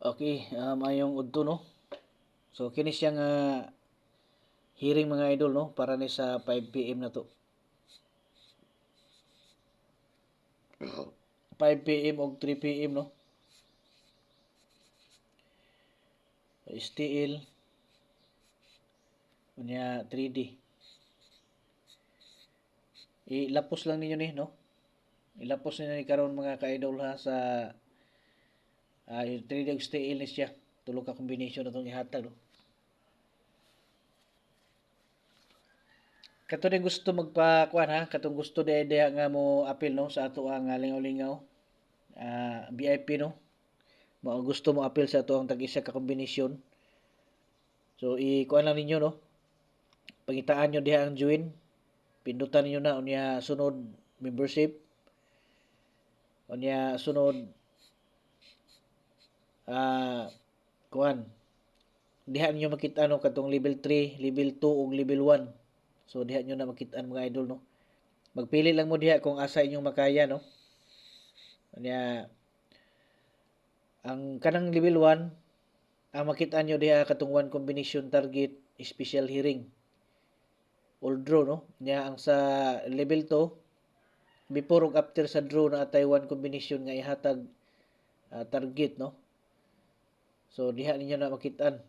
Okay, mayong udto no. So kini siya nga hearing mga idol no para ni sa 5 PM na to. 5 PM og 3 PM no. STL unya 3D. Ilapos lang ninyo ni no. Ilapos ninyo ni karon mga ka-idol ha sa 3D og STL ni siya. Tulo ka combination na itong ihatag no. Kato din gusto magpakuan ha, katong gusto diha nga mo apil no sa ato ang lingaw-lingaw. VIP no. Mao gusto mo apil sa ato ang tag-isa ka kombinasyon. So kuan lang ninyo no. Pangitaan nyo diha ang join. Pindutan ninyo na unya sunod membership. Unya sunod kuan. Diha ninyo makita no katong level 3, level 2 ug level 1. So diha nyo na makitaan mga idol no. Magpili lang mo diha kung asa inyong makaya no. Unya ang kanang level 1 ang makita nyo diha katong 1 combination target special hearing. All draw no. Nya ang sa level 2 before ug after sa draw na atay 1 combination nga ihatag target no. So diha ninyo na makitaan.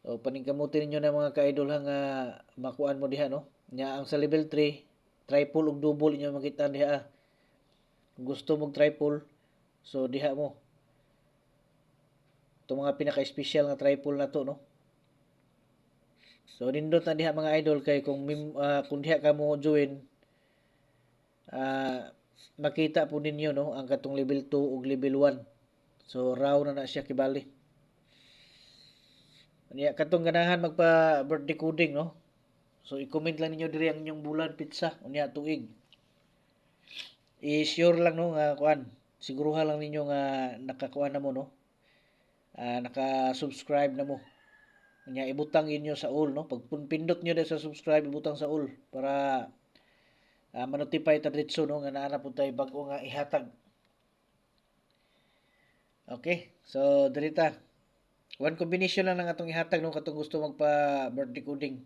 So paningkamutin ninyo na mga ka-idol nga makuan mo diha no. Nya ang sa level 3 triple ug double inyo makitaan diha. Kung gusto mong triple so diha mo. Itong mga pinaka-special nga triple na to no. So nindot na diha mga idol kay kung diha ka mo join makita po ninyo no ang katong level 2 ug level 1. So raw na siya kibali. Niya katong ganahan magpa birthday coding no. So i-comment lang ninyo diri ang inyong bulan pizza unya tuig. I-sure lang no nga kuan. Siguruhan lang ninyo nga nakakuan na mo no. Naka-subscribe na mo. Nya ibutang inyo sa all no. Pag pindot nyo sa subscribe ibutang sa all para ma-notify ta diretso no nga naa pud tay bag-o nga ihatag. Okay, so dirita. One combination lang atong ihatag no katong gusto magpa birthday coding.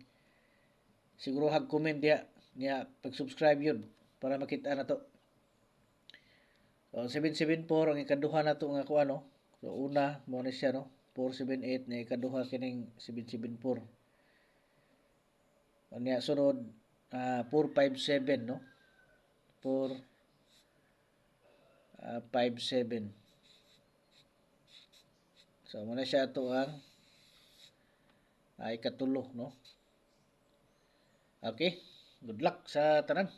Siguro comment diha niya pag-subscribe yun para makita na to. So 774 ang ikaduha na to nga kuha no. So una mo na siya no. 478 na ikaduha kining 774. Unya sunod 457 no. 457. So mo na siya to ang ikatulo no. Okay. Good luck sa tanan.